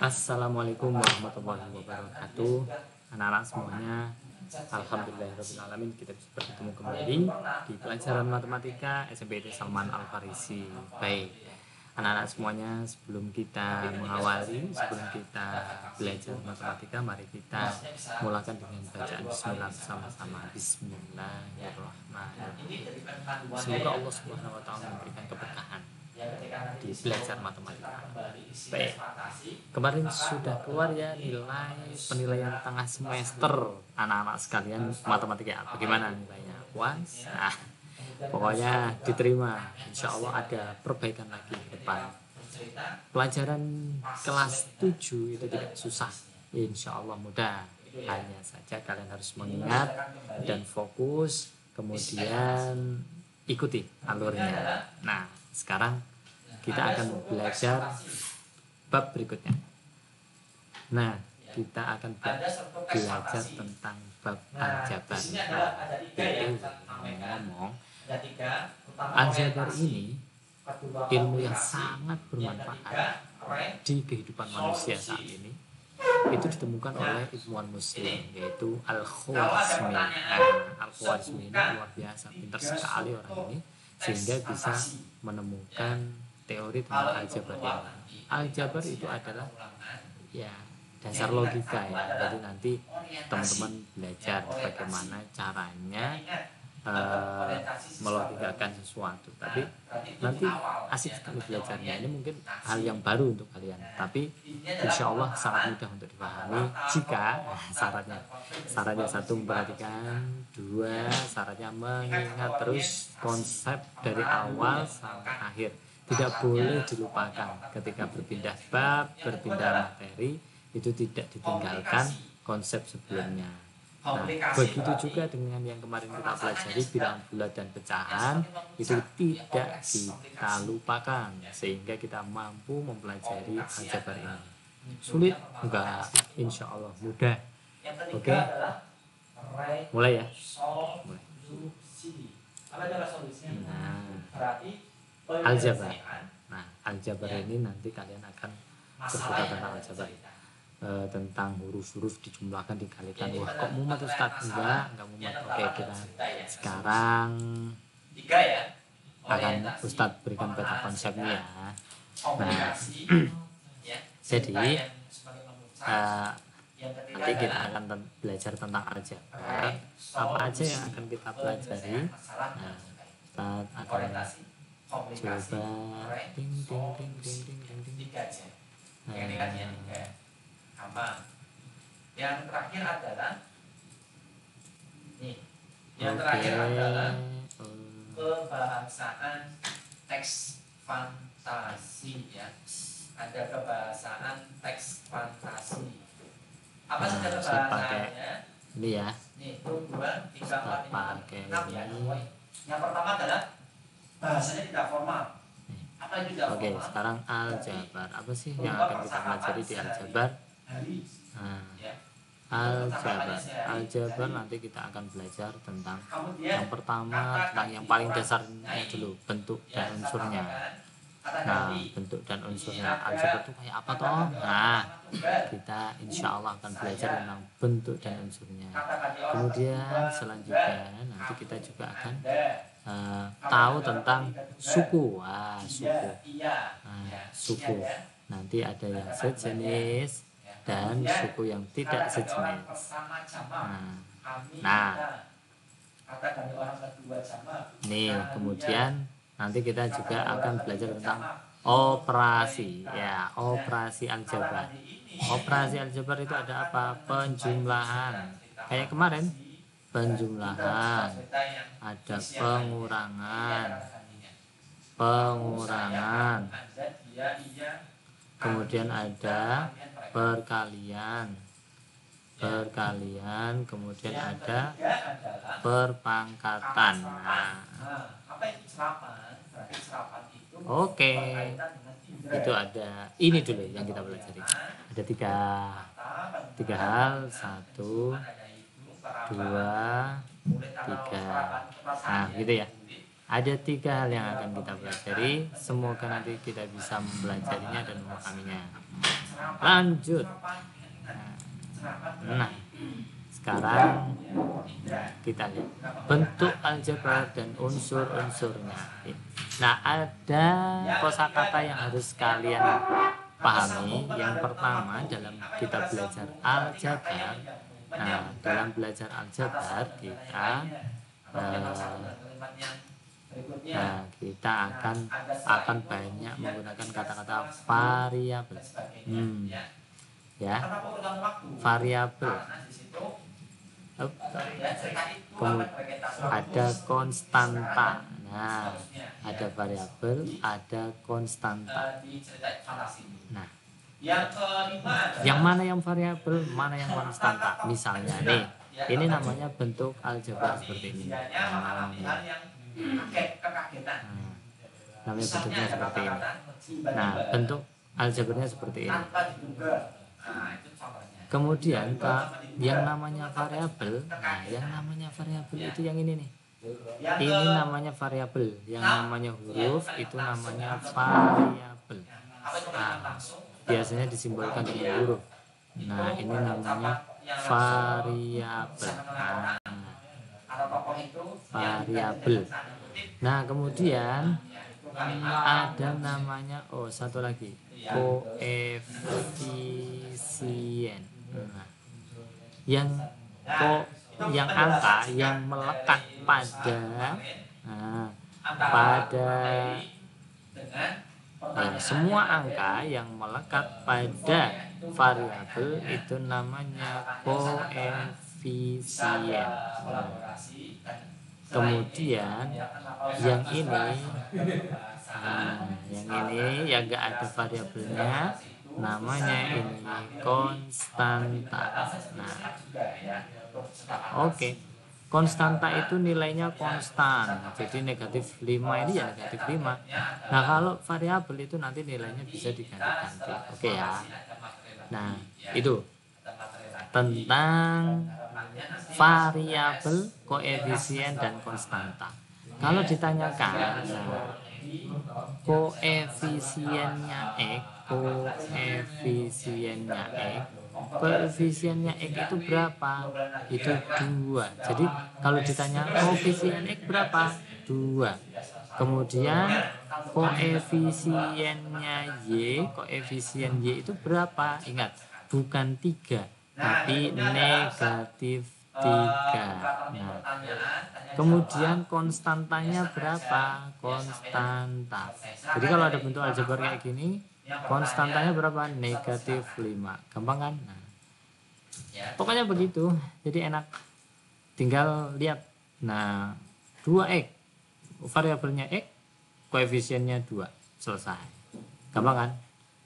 Assalamualaikum warahmatullahi wabarakatuh. Anak-anak semuanya, alhamdulillahirobbilalamin, kita bisa bertemu kembali di pelajaran matematika SMPT Salman Al Farisi. Baik, anak-anak semuanya, sebelum kita belajar matematika, mari kita mulakan dengan bacaan bismillah bersama-sama. Bismillahirrahmanirrahim. Semoga Allah Subhanahu wa taala memberikan keberkahan di belajar matematika. Baik, kemarin sudah keluar ya nilai penilaian tengah semester anak-anak sekalian matematika. Bagaimana nilainya? Puas? Nah, pokoknya diterima. Insya Allah ada perbaikan lagi ke depan. Pelajaran kelas 7 itu tidak susah, insya Allah mudah. Hanya saja kalian harus mengingat dan fokus, kemudian ikuti alurnya. Nah, sekarang kita akan belajar bab berikutnya. Nah, kita akan belajar tentang bab aljabar. Ngomong, aljabar ini ilmu yang sangat bermanfaat di kehidupan manusia saat ini. Itu ditemukan oleh ilmuwan muslim, yaitu Al-Khwarizmi. Al-Khwarizmi ini luar biasa, pintar sekali orang ini, sehingga bisa menemukan teori tentang aljabar ini. Aljabar itu adalah ya dasar logika ya. Jadi nanti teman-teman belajar bagaimana caranya melogikakan sesuatu. Tapi nanti asik sekali belajarnya. Ini mungkin hal yang baru untuk kalian. Tapi insya Allah sangat mudah untuk dipahami jika syaratnya satu, memperhatikan. Dua, syaratnya mengingat terus konsep dari awal sampai akhir. Tidak boleh dilupakan ketika berpindah bab, berpindah materi, itu tidak ditinggalkan konsep sebelumnya. Nah, begitu juga dengan yang kemarin kita pelajari, bilangan bulat dan pecahan, itu tidak kita lupakan, sehingga kita mampu mempelajari aljabar ini. Sulit? Enggak, insya Allah mudah. Oke, mulai ya. Mulai. Nah, aljabar. Nah, aljabar ini nanti kalian akan berbuka tentang aljabar, tentang huruf-huruf dijumlahkan, dikalikan. Wah, kok mumet Ustaz? Enggak mumet. Oke, kita sekarang akan Ustaz berikan peta konsepnya ya. Nah, jadi nanti kita akan belajar tentang aljabar. Apa aja yang akan kita pelajari? Nah, Ustaz akan coba ding. Yang terakhir adalah terakhir adalah kebahasaan teks fantasi ya. Ada kebahasaan teks fantasi. Apa saja kebahasaannya? Ini ya. Nih, 2, 3, 4, 5, 6 ya. Yang pertama adalah bahasanya tidak formal. Apa itu tidak formal? Oke, sekarang aljabar. Apa sih yang akan kita pelajari di aljabar? Nah, aljabar nanti kita akan belajar tentang yang pertama, tentang yang paling dasarnya dulu, bentuk dan unsurnya. Nah, bentuk dan unsurnya aljabar itu kayak apa toh? Nah, kita insya Allah akan belajar tentang bentuk dan unsurnya. Kemudian selanjutnya nanti kita juga akan tahu tentang suku. Suku. Nanti ada yang sejenis dan suku yang tidak sejenis. Nah, nih kemudian nanti kita juga akan belajar tentang operasi ya, operasi aljabar. Operasi aljabar itu ada apa? Penjumlahan. Kayak kemarin, penjumlahan, ada pengurangan, kemudian ada perkalian, kemudian ada perpangkatan. Nah, oke, itu ada ini dulu yang kita pelajari. Ada tiga hal, 1, 2, 3. Nah, gitu ya. Ada 3 hal yang akan kita pelajari. Semoga nanti kita bisa mempelajarinya dan memahaminya. Lanjut. Nah, sekarang kita lihat bentuk aljabar dan unsur-unsurnya. Nah, ada kosakata yang harus kalian pahami. Yang pertama, dalam kita belajar aljabar, nah dalam belajar aljabar kita akan banyak menggunakan kata-kata variabel. Ya, variabel. Kemudian ada konstanta. Nah, ada variabel, ada konstanta. Nah, yang mana yang variabel, mana yang konstanta? Misalnya nih, ini namanya bentuk aljabar seperti ini. Namanya bentuknya seperti ini. Nah, bentuk aljabarnya seperti ini. Kemudian yang namanya variabel, nah yang namanya variabel itu yang ini nih. Ini namanya variabel, yang namanya huruf itu namanya variabel. Nah, biasanya disimbolkan dengan huruf. Nah, ini namanya variabel. Variabel. Nah, kemudian ada namanya satu lagi, koefisien. Nah, yang angka yang melekat pada semua angka yang melekat pada variabel itu namanya koefisien. Kemudian yang ini yang enggak ada variabelnya, namanya ini konstanta. Nah, oke. Konstanta itu nilainya konstan, jadi negatif 5 ini ya negatif 5. Nah, kalau variabel itu nanti nilainya bisa diganti-ganti. Oke ya. Nah, itu tentang variabel, koefisien, dan konstanta. Kalau ditanyakan, koefisiennya X itu berapa? Itu 2. Jadi kalau ditanya koefisien X berapa? 2. Kemudian koefisien Y itu berapa? Ingat, bukan 3, tapi negatif 3. Nah, kemudian konstantanya berapa? Konstanta. Jadi kalau ada bentuk aljabar kayak gini, konstantanya berapa? Negatif 5. Gampang kan? Nah, pokoknya begitu. Jadi enak. Tinggal lihat. Nah, 2X. Variabelnya X, koefisiennya 2. Selesai. Gampang kan?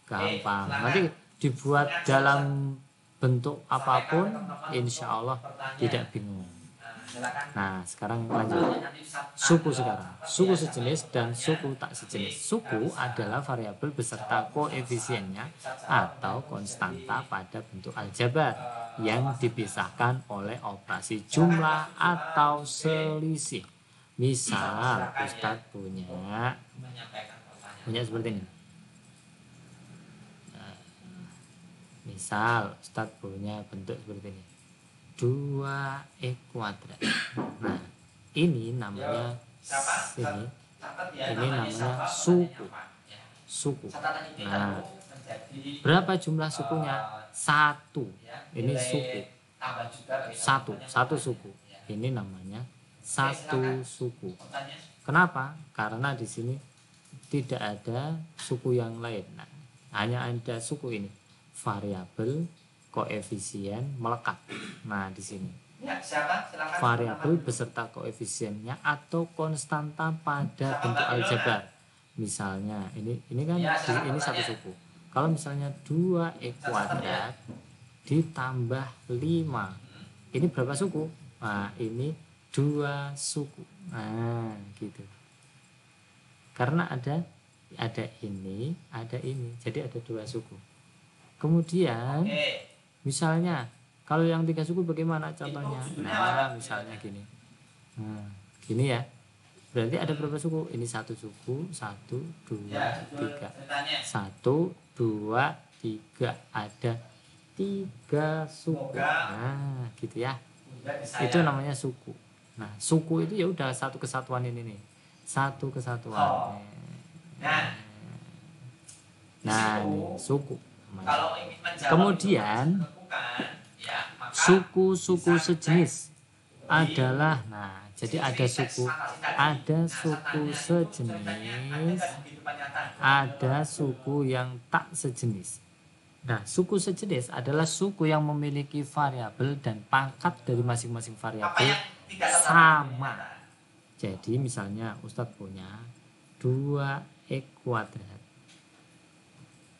Gampang. Nanti dibuat dalam bentuk apapun, insya Allah tidak bingung. Nah, sekarang lanjut. Suku sekarang. Suku sejenis dan suku tak sejenis. Suku adalah variabel beserta koefisiennya atau konstanta pada bentuk aljabar yang dipisahkan oleh operasi jumlah atau selisih. Misal, Ustadz punya seperti ini. Misal, Ustadz punya bentuk seperti ini. 2x kuadrat. Nah, ini namanya suku. Nah, berapa jumlah sukunya? 1. Ini suku. Satu suku. Ini namanya satu suku. Kenapa? Karena di sini tidak ada suku yang lain. Nah, hanya ada suku ini. Variabel, koefisien, melekat. Nah, di sini variabel beserta koefisiennya atau konstanta pada bentuk aljabar. Misalnya ini kan ini satu suku. Kalau misalnya 2x kuadrat ditambah 5, ini berapa suku? Nah, ini 2 suku. Nah, gitu. Karena ada ini, jadi ada 2 suku. Kemudian misalnya kalau yang 3 suku bagaimana contohnya? Nah, misalnya gini. Nah, gini ya. Berarti ada berapa suku? Ini 1 suku, 1, 2, 3. 1, 2, ada 3 suku. Nah, gitu ya. Itu namanya suku. Nah, suku itu ya udah satu kesatuan ini nih. Satu kesatuan. Nah, ini suku. Kemudian suku-suku sejenis adalah, nah, jadi ada suku sejenis, ada suku yang tak sejenis. Nah, suku sejenis adalah suku yang memiliki variabel dan pangkat dari masing-masing variabel sama. Jadi misalnya Ustadz punya 2x kuadrat.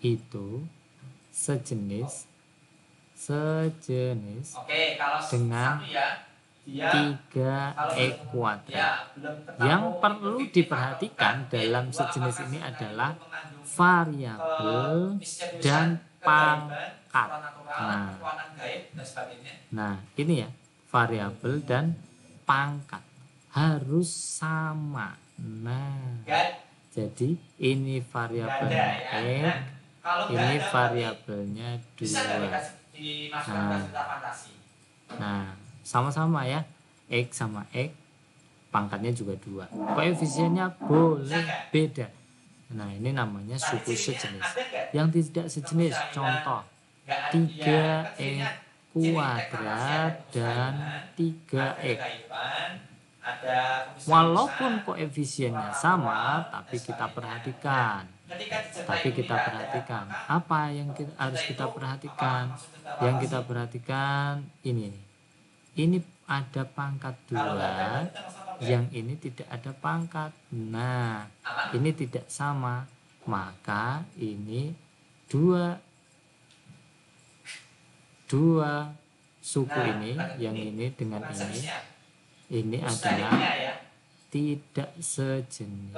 Itu sejenis dengan 3x kuadrat. Yang perlu diperhatikan dalam sejenis ini adalah variabel dan pangkat. Nah, ini ya, variabel dan pangkat harus sama. Nah, jadi ini variabelnya x, ini variabelnya 2. Nah, sama-sama ya, x sama x, pangkatnya juga 2. Koefisiennya boleh beda. Nah, ini namanya suku sejenis. Yang tidak sejenis, contoh 3x kuadrat dan 3x. Walaupun koefisiennya sama, tapi kita perhatikan. Apa yang harus kita perhatikan? Yang kita perhatikan ini. Ini ada pangkat 2, yang ini tidak ada pangkat. Nah, ini tidak sama. Maka ini dua suku ini, yang ini dengan ini adalah tidak sejenis.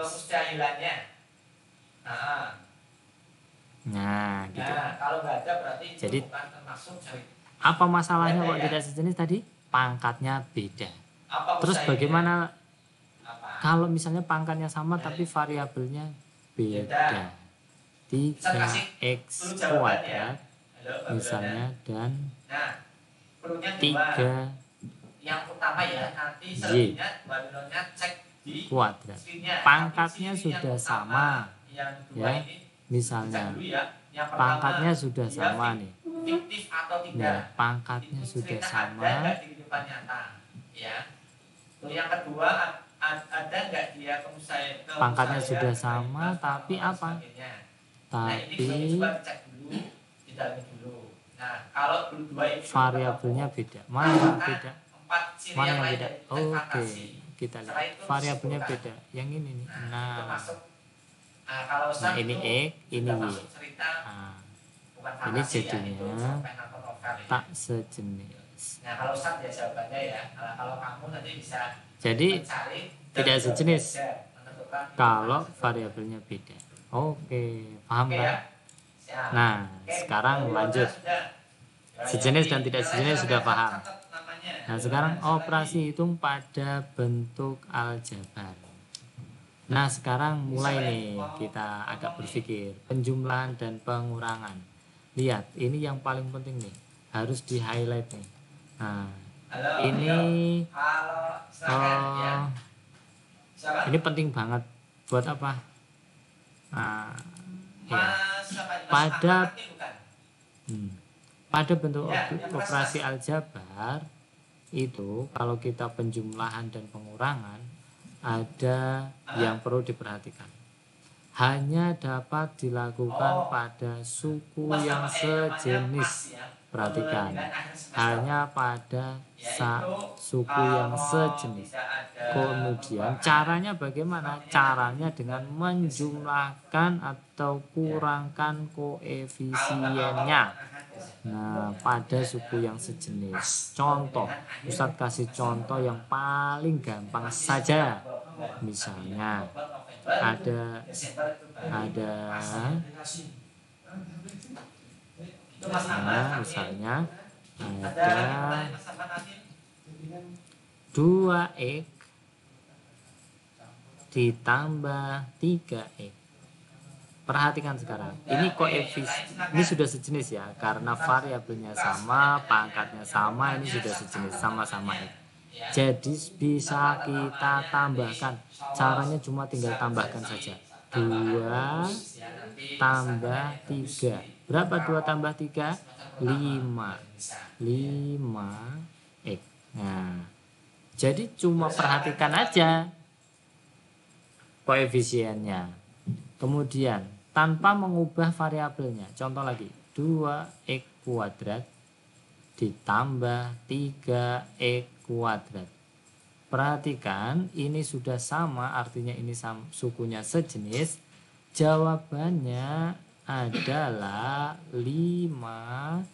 Nah, gitu. Jadi apa masalahnya kok tidak sejenis tadi? Pangkatnya beda. Terus bagaimana kalau misalnya pangkatnya sama tapi variabelnya beda? 3x kuadrat misalnya dan 3 y kuadrat. Pangkatnya sudah sama ya. Misalnya pangkatnya sudah sama nih. Nah, pangkatnya sudah sama. Yang kedua, ada nggak dia pangkatnya sudah sama, tapi apa? Tapi variabelnya beda. Mana yang beda? Mana yang beda? Oke, kita lihat. Variabelnya beda. Yang ini nih. Nah, ini x, ini y. Nah, ini jadinya tak sejenis. Nah, kalau Ustaz ya jawabannya ya. Kalau kamu nanti bisa. Jadi tidak sejenis kalau variabelnya beda. Oke, paham kan? Nah, sekarang lanjut. Sejenis dan tidak sejenis sudah paham. Nah, sekarang operasi hitung pada bentuk aljabar. Nah, sekarang mulai nih kita agak berpikir penjumlahan dan pengurangan. Lihat, ini yang paling penting nih, harus di highlight nih. Nah, ini penting banget buat apa? Nah, ya. Pada bentuk operasi aljabar itu kalau kita penjumlahan dan pengurangan ada yang perlu diperhatikan. Hanya dapat dilakukan pada suku yang sejenis. Perhatikan, hanya pada suku yang sejenis. Kemudian caranya bagaimana? Caranya dengan menjumlahkan atau kurangkan koefisiennya. Nah, pada suku yang sejenis. Contoh, Ustadz kasih contoh yang paling gampang saja. Misalnya ada misalnya ada 2x ditambah 3x. Perhatikan sekarang. Ini ini sudah sejenis ya, karena variabelnya sama, pangkatnya sama, ini sudah sejenis, sama-sama X. Jadi bisa kita tambahkan. Caranya cuma tinggal tambahkan saja. 2 tambah 3. Berapa 2 tambah 3? 5 X. Nah, jadi cuma perhatikan aja koefisiennya. Kemudian tanpa mengubah variabelnya. Contoh lagi, 2x kuadrat ditambah 3x kuadrat. Perhatikan, ini sudah sama, artinya ini sukunya sejenis. Jawabannya adalah 5x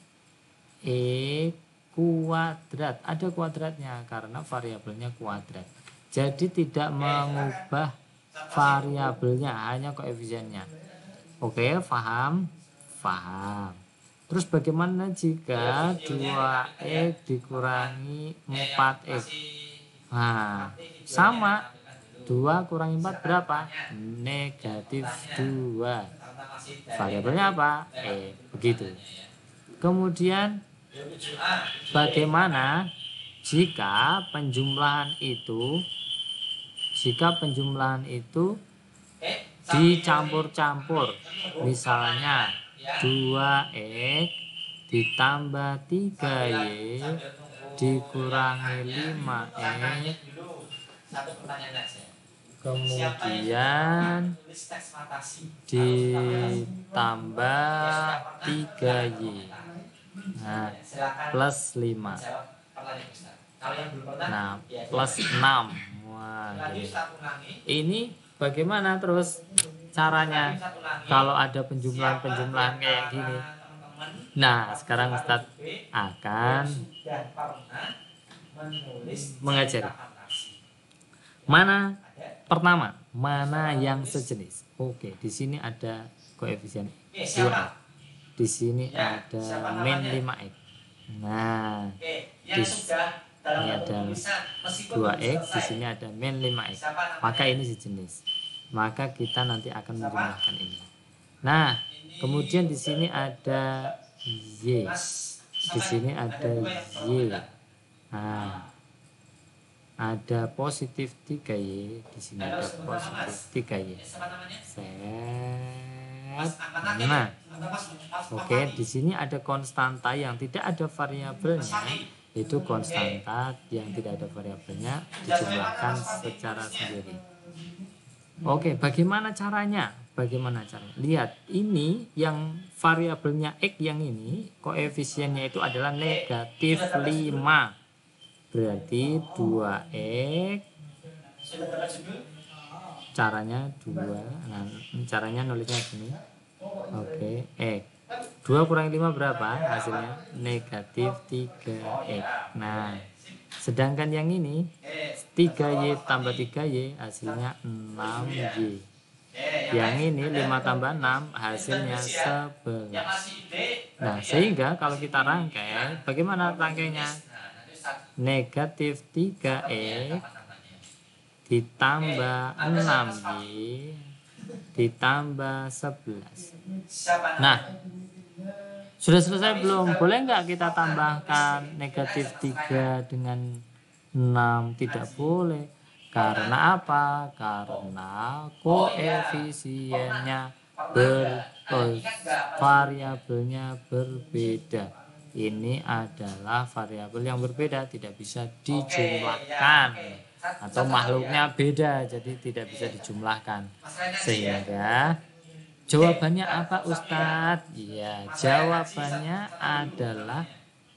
kuadrat. Ada kuadratnya karena variabelnya kuadrat. Jadi tidak mengubah variabelnya, hanya koefisiennya. Oke, paham? Paham. Terus bagaimana jika 2x dikurangi 4x? Nah, sama. 2 kurangi 4 berapa? Negatif 2. Variabelnya apa? Begitu. Kemudian bagaimana jika penjumlahan itu dicampur-campur? Misalnya 2x ditambah 3y dikurangi 5x, kemudian ditambah 3y, nah, plus 5, nah, plus 6. Wah, ini bagaimana terus caranya kalau ada penjumlahan kayak gini? Nah, sekarang Ustadz akan mengajari. Pertama, mana yang sejenis? Oke, di sini ada koefisien 2x. Di sini ada min 5x. Nah, di sini ada 2x, di sini ada min 5x. Maka ini sejenis. Maka kita nanti akan menjumlahkan ini. Nah, kemudian di sini ada y. Di sini ada y. Nah, ada positif 3y, di sini ada positif 3y. Nah, oke, di sini ada konstanta yang tidak ada variabelnya, itu konstanta yang tidak ada variabelnya dijumlahkan secara sendiri. Oke, bagaimana caranya? Lihat, ini yang variabelnya x yang ini, koefisiennya itu adalah negatif 5. Berarti 2x, caranya 2, nah, caranya nulisnya gini. Oke, 2 kurangi 5 berapa hasilnya? Negatif 3x. Nah, sedangkan yang ini 3y tambah 3y hasilnya 6y. Yang ini 5 tambah 6 hasilnya 11. Nah, sehingga kalau kita rangkai, bagaimana rangkainya? Negatif 3x ditambah 6y ditambah 11. Nah, sudah selesai belum? Boleh nggak kita tambahkan negatif 3 dengan 6? Tidak boleh. Karena apa? Karena koefisiennya variabelnya berbeda. Ini adalah variabel yang berbeda, tidak bisa dijumlahkan, atau makhluknya beda, jadi tidak bisa dijumlahkan. Sehingga jawabannya apa, Ustadz? Ya, jawabannya adalah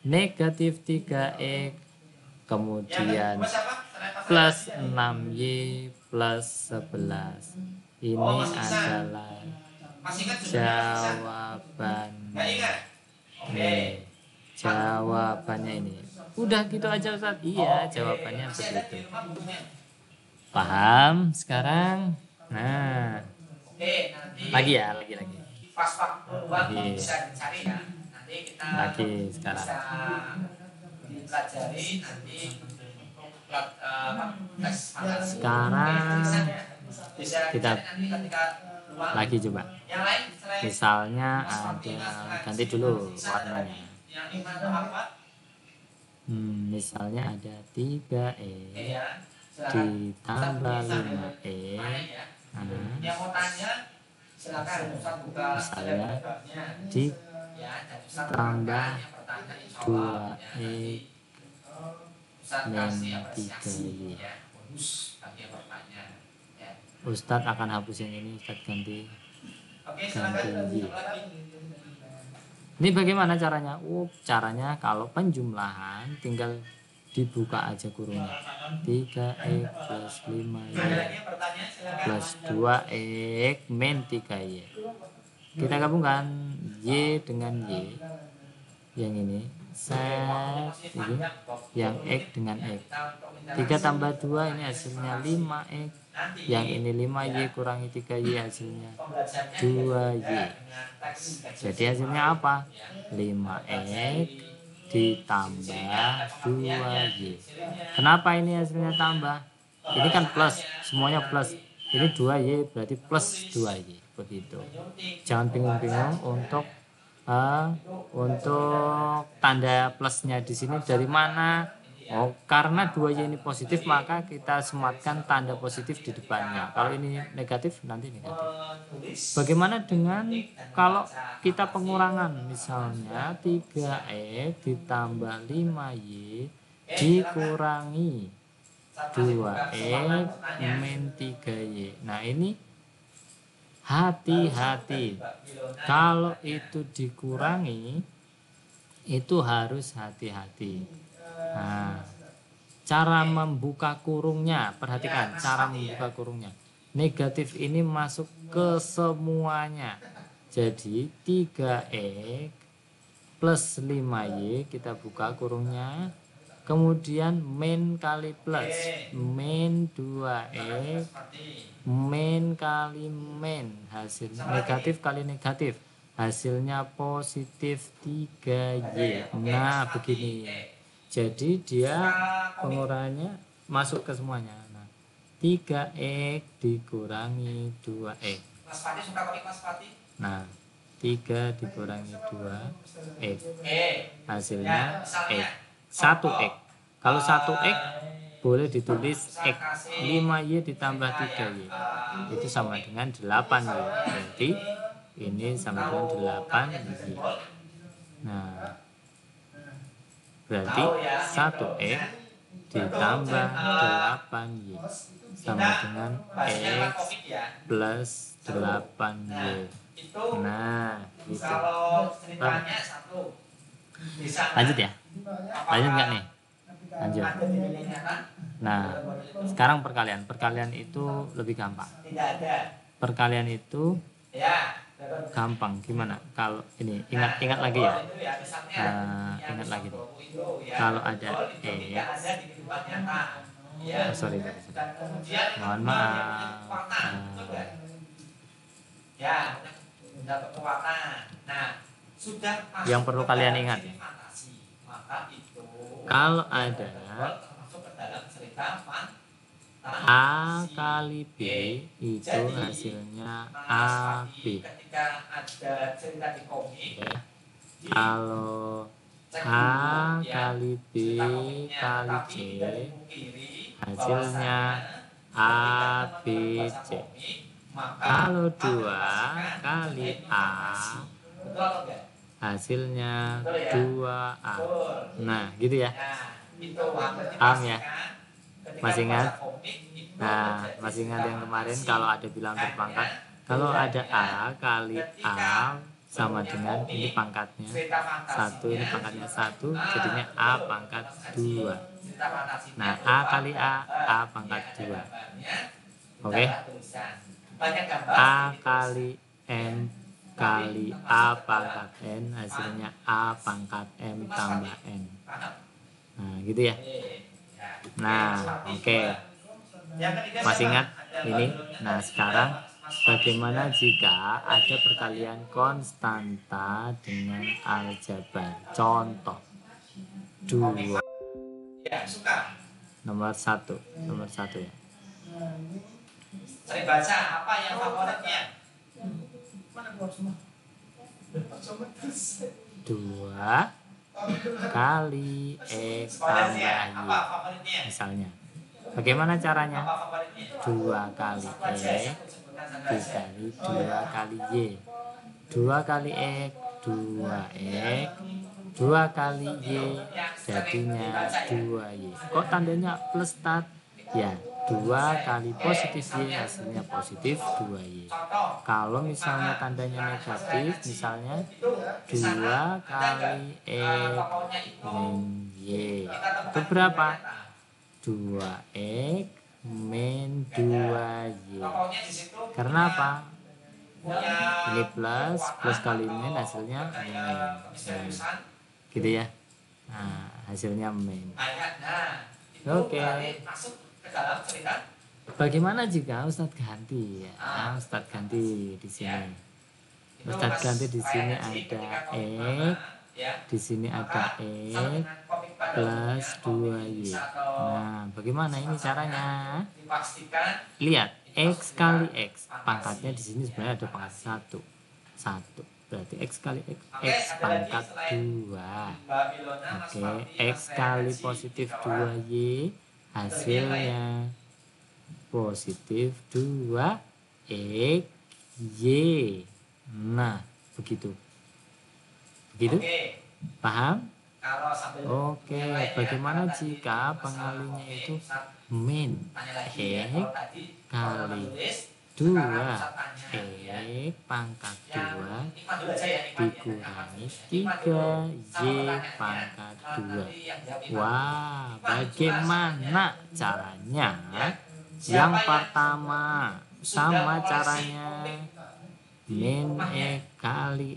negatif 3x kemudian plus 6y plus 11. Ini adalah jawabannya ini. Udah gitu aja, Ustaz. Iya, jawabannya begitu. Paham sekarang? Nah, lagi. Lagi sekarang. Sekarang kita lagi coba. Yang lain selain Misalnya ada, ganti dulu warnanya. yang 5 itu apa? Misalnya ada 3E Ya, silakan. ditambah 5E. Yang mau tanya silakan Ustaz buka Misalnya di ya, dan Ustaz tambah yang bertanya insya 2E Ustaz min kasih apresiasi 3Y. ya. Bonus bagi yang bertanya ya. Ustadz akan hapus yang ini, Ustadz ganti Oke, silakan. Y. Ini bagaimana caranya? Caranya kalau penjumlahan tinggal dibuka aja kurungnya. 3x plus 5y plus 2x min 3y. Kita gabungkan y dengan y. Yang ini set ini, yang x dengan x. 3 tambah 2 ini hasilnya 5x. Yang ini 5y kurangi 3y hasilnya 2y. Jadi hasilnya apa? 5x ditambah 2y. Kenapa ini hasilnya tambah? Ini kan plus, semuanya plus. Ini 2y berarti plus 2y. Begitu. Jangan bingung-bingung untuk tanda plusnya di sini dari mana. Karena 2y ini positif maka kita sematkan tanda positif di depannya. Kalau ini negatif nanti negatif. Bagaimana dengan kalau kita pengurangan, misalnya 3x ditambah 5y dikurangi 2x min 3y. Nah ini hati-hati, kalau itu dikurangi itu harus hati-hati. Nah, cara membuka kurungnya, perhatikan cara membuka kurungnya. Negatif ini masuk ke semuanya. Jadi 3x plus 5y kita buka kurungnya. Kemudian min kali plus, min 2x min kali min, hasil negatif kali negatif, hasilnya positif 3y. Nah begini, jadi dia pengurangannya masuk ke semuanya. Nah 3x dikurangi 2x, nah 3 dikurangi 2x, hasilnya x. 1x. Kalau 1x boleh ditulis x. 5y ditambah 3y itu sama dengan 8y. Berarti ini sama dengan 8y. Nah berarti 1x ditambah 8y sama dengan x plus 8y. Nah gitu. Lanjut ya? Lanjut nggak nih? Lanjut. Nah sekarang perkalian. Perkalian itu lebih gampang. Perkalian itu gampang. Gimana? Kalau ini ingat lagi ya. Ingat lagi nih. Kalau ada sorry. Mohon maaf. Yang perlu kalian ingat ya. Kalau ada A kali B itu hasilnya AB. Kalau A kali B kali C hasilnya ABC. Kalau 2 kali A hasilnya 2A. Nah gitu ya. Paham ya? Masih ingat? Nah masih ingat yang kemarin kalau ada bilang berpangkat, kalau ada A kali A sama dengan ini pangkatnya 1, ini pangkatnya 1, jadinya A pangkat 2. Nah A kali A pangkat 2. Oke? A kali M kali A pangkat N hasilnya A pangkat M tambah N. Nah gitu ya. Nah oke. Masih ingat ini? Nah sekarang bagaimana jika ada perkalian konstanta dengan aljabar? Contoh 2 nomor 1 ya. Sering baca apa yang favoritnya? 2 kali X tambah Y. Misalnya. Bagaimana caranya? 2 kali X dikali 2 kali Y. 2 kali X, 2X. 2 kali Y jadinya 2Y. Kok tandanya plus start? Ya, 2 kali positif Y hasilnya positif 2Y. Kalau misalnya tandanya negatif, misalnya 2 kali X min Y. Itu berapa? 2X min 2Y. Karena apa? Ini plus kali min hasilnya min. Gitu ya. Nah, hasilnya min. Oke. Bagaimana jika Ustadz ganti ya? Ustadz ganti di sini. Ustadz ganti di sini ada X, di sini ada X plus 2Y. Nah, bagaimana ini caranya? Lihat, X kali X. Pangkatnya di sini sebenarnya ada pangkat 1. 1. Berarti X kali X pangkat 2. Oke, X kali positif 2Y hasilnya positif 2X Y. Nah, begitu. Begitu? Paham? Oke, bagaimana jika pengalinya itu min X kali 2 X pangkat 2 dikurangi 3Y pangkat 2. Wah, bagaimana caranya? Yang pertama, sama caranya. Min X kali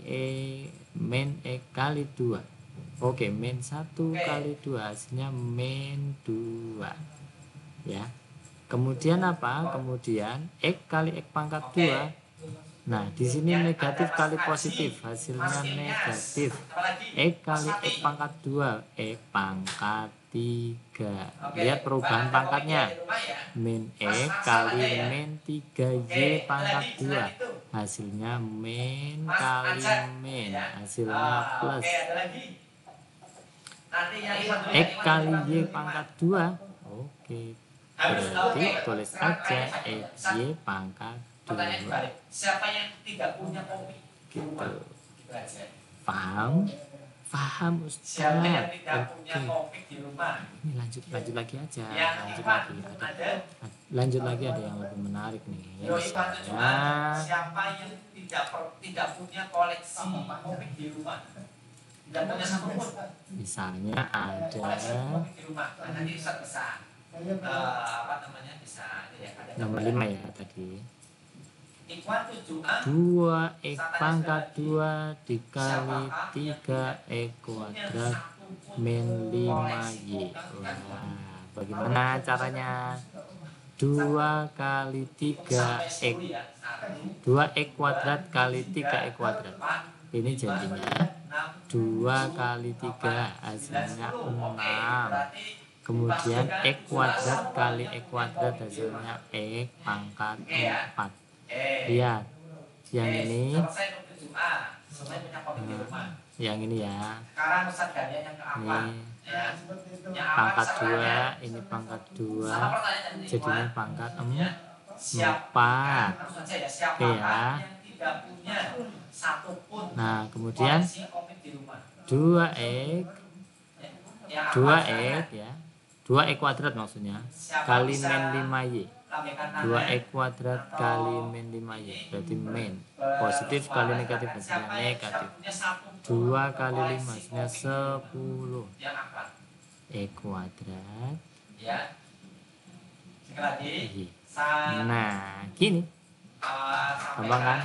min X kali 2. Oke, min 1 kali 2 hasilnya min 2. Ya. Kemudian apa? Kemudian X kali X pangkat 2. Nah, di sini negatif kali positif, hasilnya negatif. X kali X pangkat 2, X pangkat 3. Lihat perubahan pangkatnya. Min X kali min 3Y pangkat 2. Hasilnya min kali min, hasilnya plus. X kali Y pangkat 2. Oke. Berarti tulis aja XY pangkat 2. Gitu. Paham? Paham Ustaz. Oke. Ini lanjut lagi aja. Lanjut lagi ada yang lebih menarik nih. Misalnya siapa yang tidak punya koleksi komik di rumah? Tidak punya satu pun. Misalnya ada komik di rumah. Nanti bisa apa namanya bisa ya, nomor 5 ya tadi. 2X pangkat 2 dikali 3X kuadrat min 5Y. Wah, bagaimana caranya? 2 kali 3X 2X kuadrat kali 3X kuadrat. Ini jadinya 2 kali 3 hasilnya 6. Kemudian X kuadrat kali X kuadrat hasilnya X pangkat 4. Lihat, yang ini yang ini ya, ini pangkat 2, ini pangkat 2, jadinya pangkat 4. Oke ya. Nah, kemudian 2X ya, 2X kuadrat maksudnya kali min 5Y. 2X kuadrat kali min 5Y berarti min. Positif kali negatif hasilnya negatif. 2 kali 5 hasilnya 10. X kuadrat. Nah, gini. Gampang kan?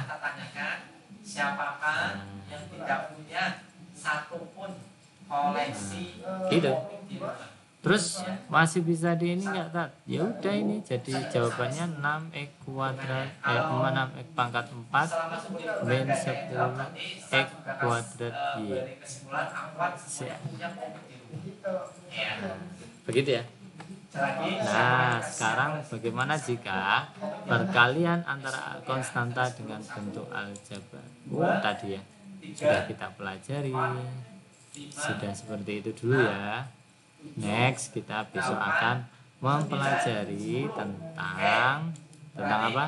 Siapakah yang tidak punya satupun koleksi gitu. Terus masih bisa di ini enggak, Tat? Ya udah, ini jadi jawabannya 6X kuadrat 6X pangkat 4 min 10X kuadrat Y. Begitu ya. Nah, sekarang bagaimana jika perkalian antara konstanta dengan bentuk aljabar? Tadi ya sudah kita pelajari, sudah seperti itu dulu ya. Next kita besok akan mempelajari tentang apa?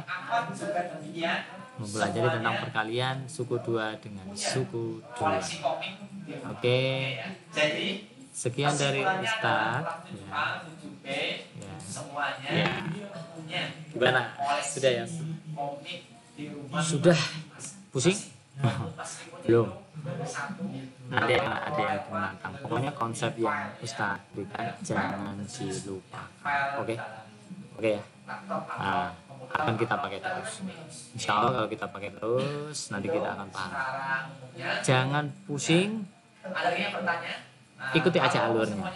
Mempelajari tentang perkalian suku 2 dengan suku 2. Oke. Sekian dari Ustadz ya. Gimana? Sudah ya? Sudah pusing? Belum. Ada yang menantang. Pokoknya konsep yang Ustadz berikan jangan dilupakan. Oke ya. Nah, akan kita pakai terus. Insya Allah kalau kita pakai terus nanti kita akan paham. Jangan pusing. Ikuti aja alurnya.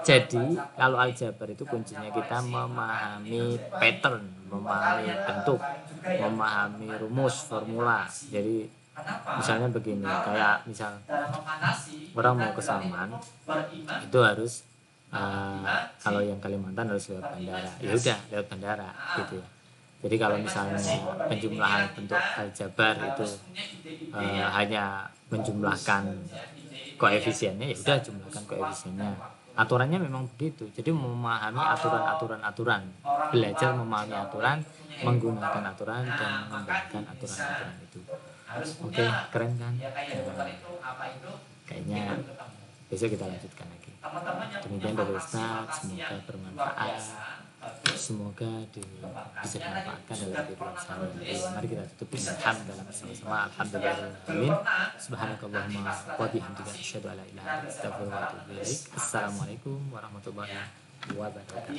Jadi kalau aljabar itu kuncinya kita memahami pattern, memahami bentuk, memahami rumus, formula. Jadi misalnya begini, kayak misal orang mau ke Salman itu harus kalau yang Kalimantan harus lewat bandara. Ya udah lewat bandara gitu ya. Jadi kalau misalnya penjumlahan bentuk aljabar itu hanya menjumlahkan koefisiennya, ya udah jumlahkan koefisiennya. Aturannya memang begitu. Jadi memahami aturan, belajar memahami aturan, menggunakan aturan dan mengembangkan aturan-aturan itu. Oke, keren kan? Kayaknya besok kita lanjutkan lagi. Demikian dari Ustaz, semoga bermanfaat. Semoga bisa dimanfaatkan dalam kehidupan sehari-hari. Mari kita tutup dengan hamdalah bersama-sama. Alhamdulillahirabbil alamin. Subhanakallahumma wa bihamdika asyhadu an la ilaha illa anta astaghfiruka wa atubu ilaik. Assalamualaikum warahmatullahi wabarakatuh.